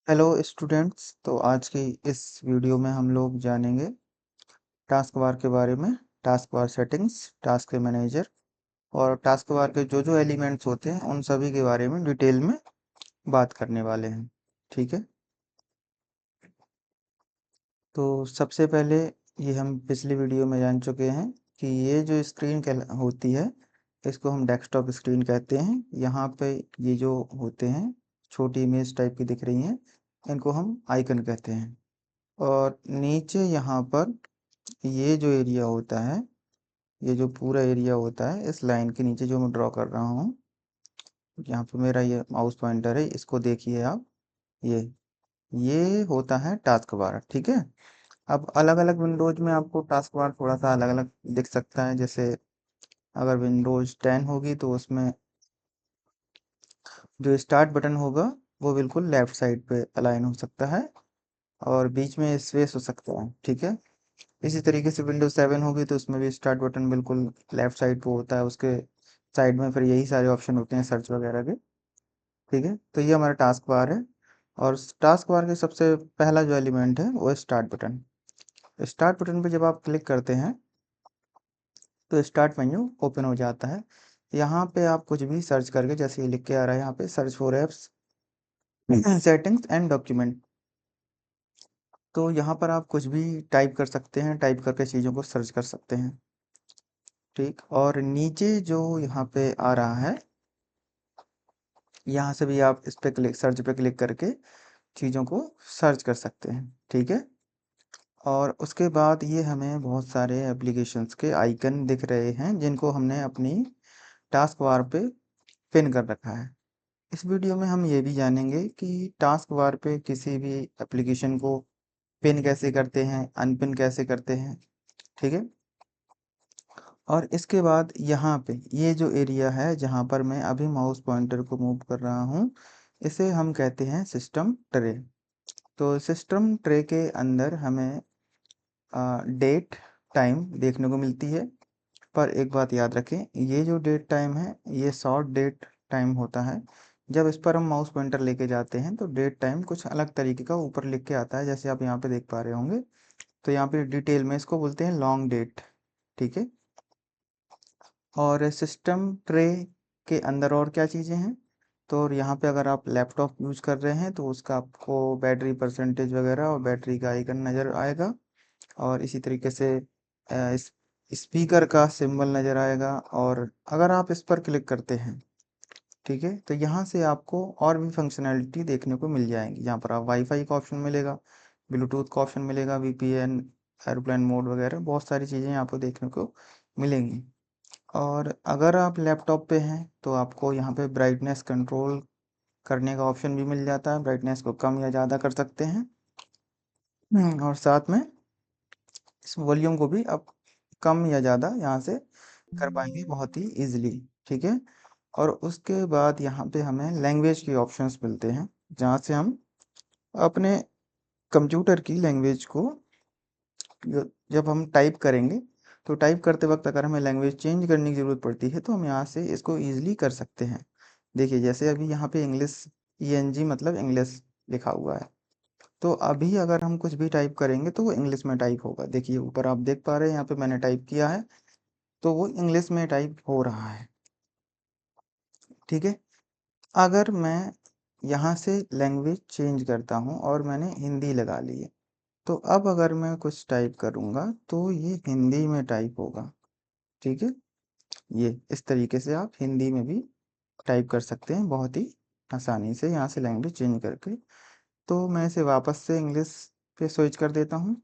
Hello students. तो आज की इस वीडियो में हम लोग जानेंगे टास्क बार के बारे में। Task bar settings, task manager और टास्क बार के जो जो एलिमेंट्स होते हैं उन सभी के बारे में डिटेल में बात करने वाले हैं। ठीक है, तो सबसे पहले ये हम पिछली वीडियो में जान चुके हैं कि ये जो स्क्रीन होती है इसको हम डेस्कटॉप स्क्रीन कहते हैं। यहाँ पे ये जो होते हैं छोटी इमेज टाइप की दिख रही हैं, इनको हम आइकन कहते हैं। और नीचे यहाँ पर ये जो एरिया होता है, ये जो पूरा एरिया होता है इस लाइन के नीचे जो मैं ड्रॉ कर रहा हूँ, यहाँ पे मेरा ये माउस पॉइंटर है, इसको देखिए आप। ये ये होता है टास्क बार। ठीक है, अब अलग अलग विंडोज में आपको टास्क बार थोड़ा सा अलग अलग दिख सकता है। जैसे अगर विंडोज 10 होगी तो उसमें जो स्टार्ट बटन होगा वो बिल्कुल लेफ्ट साइड पे अलाइन हो सकता है और बीच में स्पेस हो सकता है। ठीक है, इसी तरीके से विंडोज 7 होगी तो उसमें भी स्टार्ट बटन बिल्कुल लेफ्ट साइड पे होता है, उसके साइड में फिर यही सारे ऑप्शन होते हैं सर्च वगैरह के। ठीक है, तो ये हमारा टास्क बार है और टास्क बार के सबसे पहला जो एलिमेंट है वो है स्टार्ट बटन। स्टार्ट बटन पे जब आप क्लिक करते हैं तो स्टार्ट मेन्यू ओपन हो जाता है। यहाँ पे आप कुछ भी सर्च करके, जैसे ये लिख के आ रहा है यहाँ पे, search for apps settings and document, तो यहाँ पर आप कुछ भी टाइप कर सकते हैं, टाइप करके चीज़ों को सर्च कर सकते हैं। ठीक, और नीचे जो यहाँ पे आ रहा है, यहाँ से भी आप इस पे क्लिक, सर्च पे क्लिक करके चीज़ों को सर्च कर सकते हैं। ठीक है, और उसके बाद ये हमें बहुत सारे एप्लीकेशंस के आइकन दिख रहे हैं जिनको हमने अपनी टास्क बार पे पिन कर रखा है। इस वीडियो में हम ये भी जानेंगे कि टास्क बार पे किसी भी एप्लीकेशन को पिन कैसे करते हैं, अनपिन कैसे करते हैं। ठीक है, और इसके बाद यहाँ पे ये जो एरिया है जहाँ पर मैं अभी माउस पॉइंटर को मूव कर रहा हूँ, इसे हम कहते हैं सिस्टम ट्रे। तो सिस्टम ट्रे के अंदर हमें डेट टाइम देखने को मिलती है। पर एक बात याद रखें, ये जो डेट टाइम है ये शॉर्ट डेट टाइम होता है। जब इस पर हम माउस पॉइंटर लेके जाते हैं तो डेट टाइम कुछ अलग तरीके का ऊपर लिख के आता है, जैसे आप यहाँ पे देख पा रहे होंगे। तो यहाँ पे डिटेल में इसको बोलते हैं लॉन्ग डेट। ठीक है, और सिस्टम ट्रे के अंदर और क्या चीज़ें हैं, तो यहाँ पे अगर आप लैपटॉप यूज कर रहे हैं तो उसका आपको बैटरी परसेंटेज वगैरह और बैटरी का आइकन नज़र आएगा। और इसी तरीके से इस स्पीकर का सिंबल नज़र आएगा। और अगर आप इस पर क्लिक करते हैं, ठीक है, तो यहाँ से आपको और भी फंक्शनैलिटी देखने को मिल जाएंगी। यहाँ पर आप वाईफाई का ऑप्शन मिलेगा, ब्लूटूथ का ऑप्शन मिलेगा, वीपीएन, एरोप्लेन मोड वगैरह बहुत सारी चीज़ें आपको देखने को मिलेंगी। और अगर आप लैपटॉप पे हैं तो आपको यहाँ पे ब्राइटनेस कंट्रोल करने का ऑप्शन भी मिल जाता है, ब्राइटनेस को कम या ज़्यादा कर सकते हैं। और साथ में इस वॉल्यूम को भी आप कम या ज़्यादा यहाँ से कर पाएंगे बहुत ही इजीली। ठीक है, और उसके बाद यहाँ पे हमें लैंग्वेज के ऑप्शंस मिलते हैं जहाँ से हम अपने कंप्यूटर की लैंग्वेज को जब हम टाइप करेंगे तो टाइप करते वक्त अगर हमें लैंग्वेज चेंज करने की ज़रूरत पड़ती है तो हम यहाँ से इसको ईजिली कर सकते हैं। देखिए जैसे अभी यहाँ पे इंग्लिश, ईएनजी मतलब इंग्लिश लिखा हुआ है, तो अभी अगर हम कुछ भी टाइप करेंगे तो वो इंग्लिश में टाइप होगा। देखिए ऊपर आप देख पा रहे हैं यहाँ पे मैंने टाइप किया है तो वो इंग्लिश में टाइप हो रहा है। ठीक है, अगर मैं यहाँ से लैंग्वेज चेंज करता हूँ और मैंने हिंदी लगा ली है, तो अब अगर मैं कुछ टाइप करूँगा तो ये हिंदी में टाइप होगा। ठीक है, ये इस तरीके से आप हिंदी में भी टाइप कर सकते हैं बहुत ही आसानी से यहाँ से लैंग्वेज चेंज करके। तो मैं इसे वापस से इंग्लिश पे स्विच कर देता हूँ।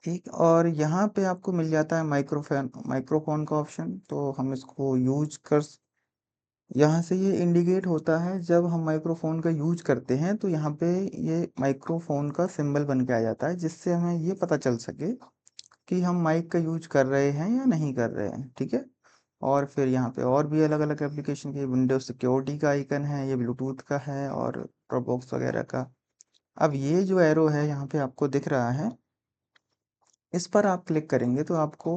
ठीक, और यहाँ पे आपको मिल जाता है माइक्रोफोन का ऑप्शन, तो हम इसको यूज कर, यहाँ से ये इंडिकेट होता है जब हम माइक्रोफोन का यूज करते हैं तो यहाँ पे ये माइक्रोफोन का सिंबल बन के आ जाता है, जिससे हमें ये पता चल सके कि हम माइक का यूज कर रहे हैं या नहीं कर रहे हैं। ठीक है, और फिर यहाँ पे और भी अलग अलग एप्लीकेशन के विंडोज सिक्योरिटी का आइकन है, ये ब्लूटूथ का है और ड्रॉपबॉक्स वगैरह का। अब ये जो एरो है यहाँ पे आपको दिख रहा है, इस पर आप क्लिक करेंगे तो आपको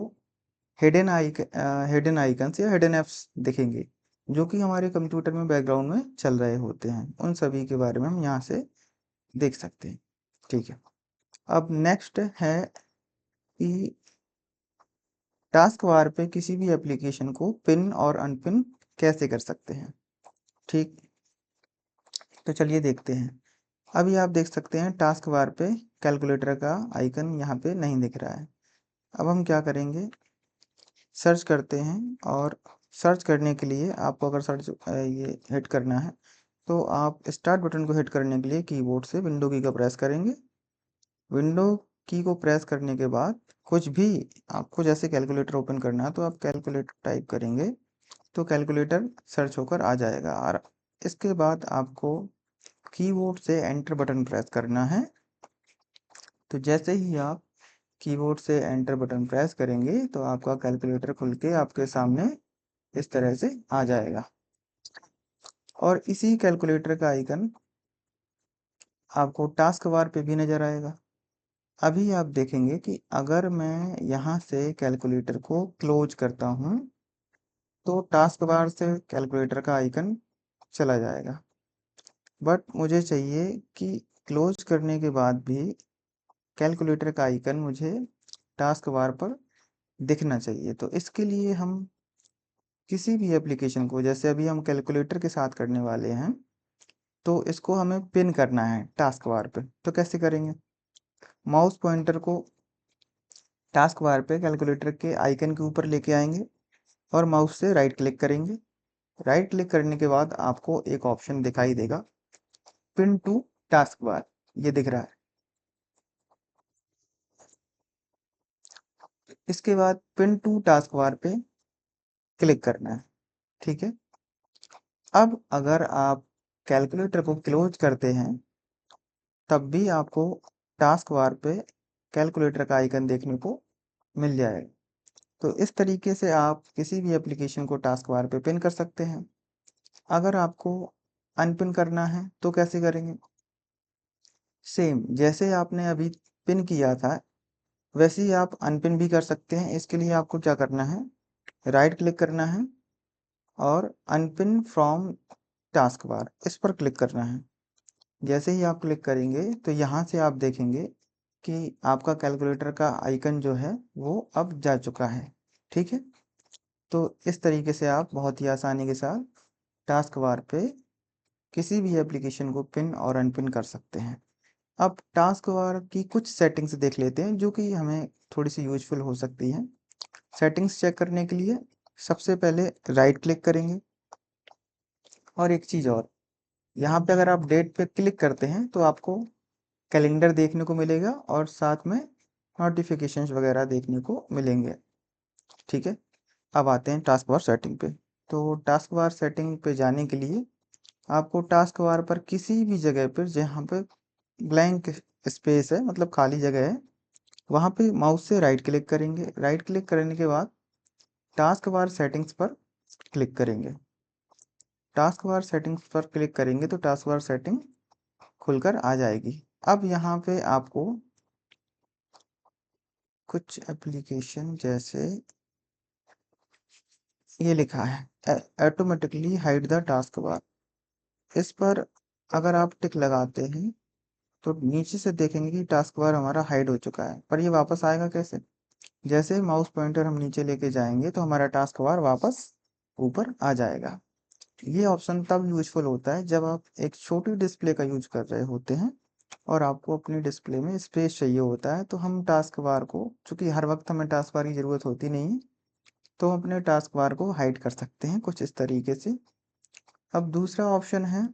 हिडन आइकन्स या हिडन एप्स दिखेंगे। जो कि हमारे कंप्यूटर में बैकग्राउंड में चल रहे होते हैं, उन सभी के बारे में हम यहाँ से देख सकते हैं। ठीक है, अब नेक्स्ट है कि टास्क बार पे किसी भी एप्लीकेशन को पिन और अनपिन कैसे कर सकते हैं। ठीक, तो चलिए देखते हैं। अभी आप देख सकते हैं टास्क बार पे कैलकुलेटर का आइकन यहाँ पे नहीं दिख रहा है। अब हम क्या करेंगे, सर्च करते हैं, और सर्च करने के लिए आपको अगर सर्च ये हिट करना है तो आप स्टार्ट बटन को हिट करने के लिए कीबोर्ड से विंडो की का प्रेस करेंगे। विंडो की को प्रेस करने के बाद कुछ भी आपको जैसे कैलकुलेटर ओपन करना है तो आप कैलकुलेटर टाइप करेंगे तो कैलकुलेटर सर्च होकर आ जाएगा। और इसके बाद आपको कीबोर्ड से एंटर बटन प्रेस करना है। तो जैसे ही आप कीबोर्ड से एंटर बटन प्रेस करेंगे तो आपका कैलकुलेटर खुल के आपके सामने इस तरह से आ जाएगा, और इसी कैलकुलेटर का आइकन आपको टास्क बार पे भी नज़र आएगा। अभी आप देखेंगे कि अगर मैं यहाँ से कैलकुलेटर को क्लोज करता हूँ तो टास्क बार से कैलकुलेटर का आइकन चला जाएगा, बट मुझे चाहिए कि क्लोज करने के बाद भी कैलकुलेटर का आइकन मुझे टास्क बार पर दिखना चाहिए। तो इसके लिए हम किसी भी एप्लीकेशन को, जैसे अभी हम कैलकुलेटर के साथ करने वाले हैं, तो इसको हमें पिन करना है टास्क बार पे। तो कैसे करेंगे, माउस पॉइंटर को टास्क बार पे कैलकुलेटर के आइकन के ऊपर लेके आएंगे और माउस से राइट क्लिक करेंगे। राइट क्लिक करने के बाद आपको एक ऑप्शन दिखाई देगा, पिन टू टास्क बार, ये दिख रहा है। इसके बाद पिन टू टास्क बार पे क्लिक करना है। ठीक है, अब अगर आप कैलकुलेटर को क्लोज करते हैं तब भी आपको टास्क बार पे कैलकुलेटर का आइकन देखने को मिल जाएगा। तो इस तरीके से आप किसी भी एप्लीकेशन को टास्क बार पे पिन कर सकते हैं। अगर आपको अनपिन करना है तो कैसे करेंगे, सेम जैसे आपने अभी पिन किया था वैसे ही आप अनपिन भी कर सकते हैं। इसके लिए आपको क्या करना है, राइट क्लिक करना है और अनपिन फ्रॉम टास्क बार इस पर क्लिक करना है। जैसे ही आप क्लिक करेंगे तो यहाँ से आप देखेंगे कि आपका कैलकुलेटर का आइकन जो है वो अब जा चुका है। ठीक है, तो इस तरीके से आप बहुत ही आसानी के साथ टास्क बार पे किसी भी एप्लीकेशन को पिन और अनपिन कर सकते हैं। अब टास्क बार की कुछ सेटिंग्स देख लेते हैं जो कि हमें थोड़ी सी यूजफुल हो सकती हैं। सेटिंग्स चेक करने के लिए सबसे पहले राइट क्लिक करेंगे, और एक चीज़ और, यहाँ पे अगर आप डेट पे क्लिक करते हैं तो आपको कैलेंडर देखने को मिलेगा और साथ में नोटिफिकेशंस वगैरह देखने को मिलेंगे। ठीक है, अब आते हैं टास्क बार सेटिंग पे। तो टास्क बार सेटिंग पे जाने के लिए आपको टास्क बार पर किसी भी जगह पर जहाँ पे ब्लैंक स्पेस है, मतलब खाली जगह है, वहाँ पे माउस से राइट क्लिक करेंगे। राइट क्लिक करने के बाद टास्क बार सेटिंग्स पर क्लिक करेंगे। टास्क बार सेटिंग्स पर क्लिक करेंगे तो टास्क बार सेटिंग खुलकर आ जाएगी। अब यहाँ पे आपको कुछ एप्लीकेशन जैसे ये लिखा है automatically hide the task bar, इस पर अगर आप टिक लगाते हैं तो नीचे से देखेंगे कि टास्क बार हमारा हाइड हो चुका है। पर ये वापस आएगा कैसे, जैसे माउस पॉइंटर हम नीचे लेके जाएंगे तो हमारा टास्क बार वापस ऊपर आ जाएगा। ये ऑप्शन तब यूजफुल होता है जब आप एक छोटी डिस्प्ले का यूज कर रहे होते हैं और आपको अपनी डिस्प्ले में स्पेस चाहिए होता है। तो हम टास्क बार को, चूंकि हर वक्त हमें टास्क बार की ज़रूरत होती नहीं है, तो हम अपने टास्क बार को हाइड कर सकते हैं कुछ इस तरीके से। अब दूसरा ऑप्शन है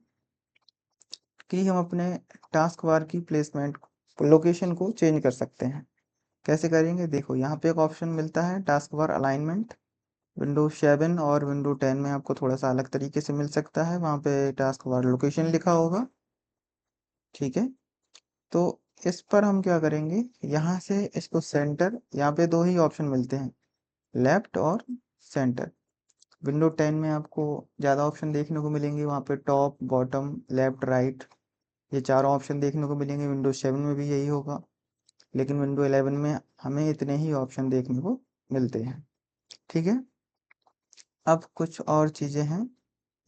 कि हम अपने टास्क बार की प्लेसमेंट लोकेशन को चेंज कर सकते हैं। कैसे करेंगे, देखो यहाँ पे एक ऑप्शन मिलता है टास्क बार अलाइनमेंट। विंडोज 7 और विंडो 10 में आपको थोड़ा सा अलग तरीके से मिल सकता है, वहाँ पे टास्क बार लोकेशन लिखा होगा। ठीक है, तो इस पर हम क्या करेंगे, यहाँ से इसको सेंटर, यहाँ पे दो ही ऑप्शन मिलते हैं, लेफ्ट और सेंटर। विंडो 10 में आपको ज़्यादा ऑप्शन देखने को मिलेंगे, वहाँ पे टॉप बॉटम लेफ्ट राइट ये चारों ऑप्शन देखने को मिलेंगे। विंडो 7 में भी यही होगा, लेकिन विंडो 11 में हमें इतने ही ऑप्शन देखने को मिलते हैं। ठीक है, अब कुछ और चीज़ें हैं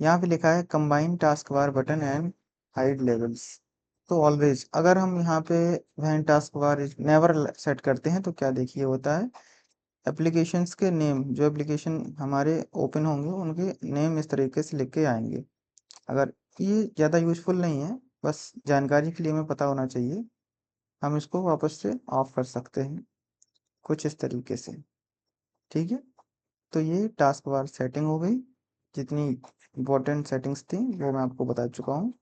यहाँ पे लिखा है combine task bar button and hide labels. तो ऑलवेज अगर हम यहाँ पे when task bar never set करते हैं तो क्या देखिए होता है, एप्लीकेशंस के नेम, जो एप्लीकेशन हमारे ओपन होंगे उनके नेम इस तरीके से लिख के आएंगे। अगर ये ज़्यादा यूजफुल नहीं है, बस जानकारी के लिए हमें पता होना चाहिए, हम इसको वापस से ऑफ कर सकते हैं कुछ इस तरीके से। ठीक है, तो ये टास्क बार सेटिंग हो गई। जितनी इम्पोर्टेंट सेटिंग्स थी वो मैं आपको बता चुका हूँ।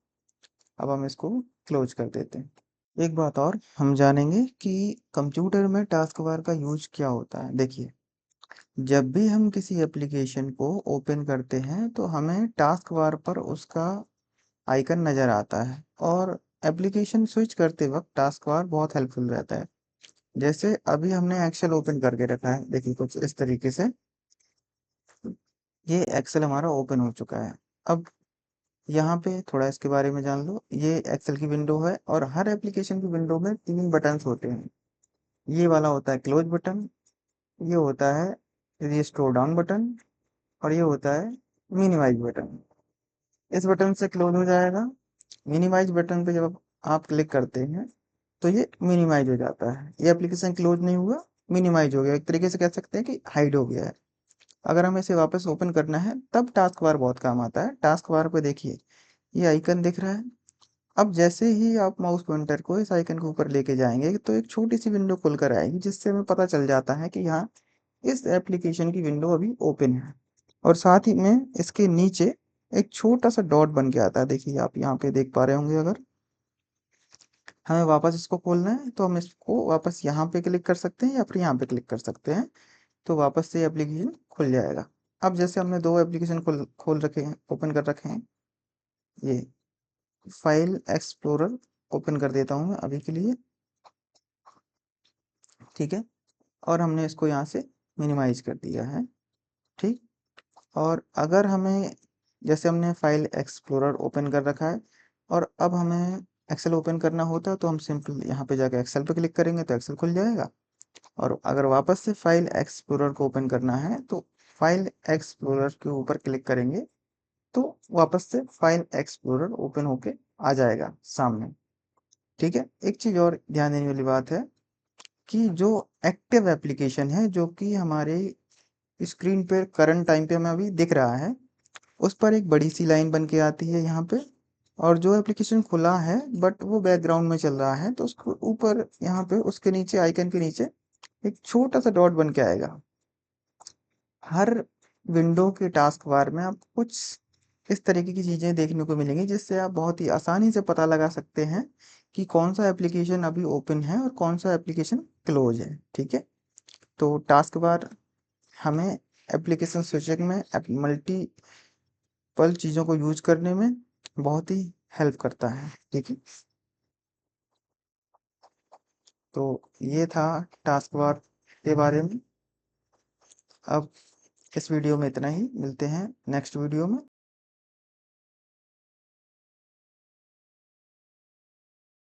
अब हम इसको क्लोज कर देते हैं। एक बात और हम जानेंगे कि कंप्यूटर में टास्क बार का यूज क्या होता है। देखिए, जब भी हम किसी एप्लीकेशन को ओपन करते हैं तो हमें टास्क बार पर उसका आइकन नज़र आता है, और एप्लीकेशन स्विच करते वक्त टास्क बार बहुत हेल्पफुल रहता है। जैसे अभी हमने एक्सेल ओपन करके रखा है, देखिए कुछ इस तरीके से ये एक्सेल हमारा ओपन हो चुका है। अब यहाँ पे थोड़ा इसके बारे में जान लो। ये एक्सेल की विंडो है और हर एप्लीकेशन की विंडो में 3 बटन्स होते हैं। ये वाला होता है क्लोज बटन, ये होता है रिस्टोर डाउन बटन, और ये होता है मिनिमाइज बटन। इस बटन से क्लोज हो जाएगा। मिनिमाइज बटन पे जब आप क्लिक करते हैं तो ये मिनिमाइज हो जाता है। ये एप्लीकेशन क्लोज नहीं हुआ, मिनिमाइज हो गया, एक तरीके से कह सकते हैं कि हाइड हो गया है। अगर हमें इसे वापस ओपन करना है तब टास्क बार बहुत काम आता है। टास्क बार पे देखिए ये आइकन दिख रहा है। अब जैसे ही आप माउस पॉइंटर को इस आइकन के ऊपर लेके जाएंगे तो एक छोटी सी विंडो खुल कर आएगी, जिससे हमें पता चल जाता है कि यहाँ इस एप्लीकेशन की विंडो अभी ओपन है। और साथ ही में इसके नीचे एक छोटा सा डॉट बन के आता है, देखिए आप यहाँ पे देख पा रहे होंगे। अगर हमें वापस इसको खोलना है तो हम इसको वापस यहाँ पे क्लिक कर सकते हैं या फिर यहाँ पे क्लिक कर सकते हैं, तो वापस से एप्लीकेशन खुल जाएगा। अब जैसे हमने दो एप्लीकेशन खोल रखे हैं, ओपन कर रखे हैं, ये फाइल एक्सप्लोरर ओपन कर देता हूँ मैं अभी के लिए। ठीक है, और हमने इसको यहाँ से मिनिमाइज कर दिया है। ठीक, और अगर हमें, जैसे हमने फाइल एक्सप्लोरर ओपन कर रखा है और अब हमें एक्सेल ओपन करना होता है तो हम सिंपल यहाँ पे जाकर एक्सेल पे क्लिक करेंगे तो एक्सेल खुल जाएगा। और अगर वापस से फाइल एक्सप्लोरर को ओपन करना है तो फाइल एक्सप्लोरर के ऊपर क्लिक करेंगे तो वापस से फाइल एक्सप्लोरर ओपन होके आ जाएगा सामने। ठीक है, एक चीज़ और ध्यान देने वाली बात है कि जो एक्टिव एप्लीकेशन है, जो कि हमारे स्क्रीन पे करंट टाइम पे हमें अभी दिख रहा है, उस पर एक बड़ी सी लाइन बन के आती है यहाँ पे। और जो एप्लीकेशन खुला है बट वो बैकग्राउंड में चल रहा है तो उसको ऊपर यहाँ पे उसके नीचे आइकन के नीचे एक छोटा सा डॉट बन के आएगा। हर विंडो के टास्क बार में आपको कुछ इस तरीके की चीज़ें देखने को मिलेंगी, जिससे आप बहुत ही आसानी से पता लगा सकते हैं कि कौन सा एप्लीकेशन अभी ओपन है और कौन सा एप्लीकेशन क्लोज है। ठीक है, तो टास्क बार हमें एप्लीकेशन स्विचिंग में मल्टीपल चीज़ों को यूज करने में बहुत ही हेल्प करता है। ठीक है, तो ये था टास्क बार के बारे में। अब इस वीडियो में इतना ही, मिलते हैं नेक्स्ट वीडियो में।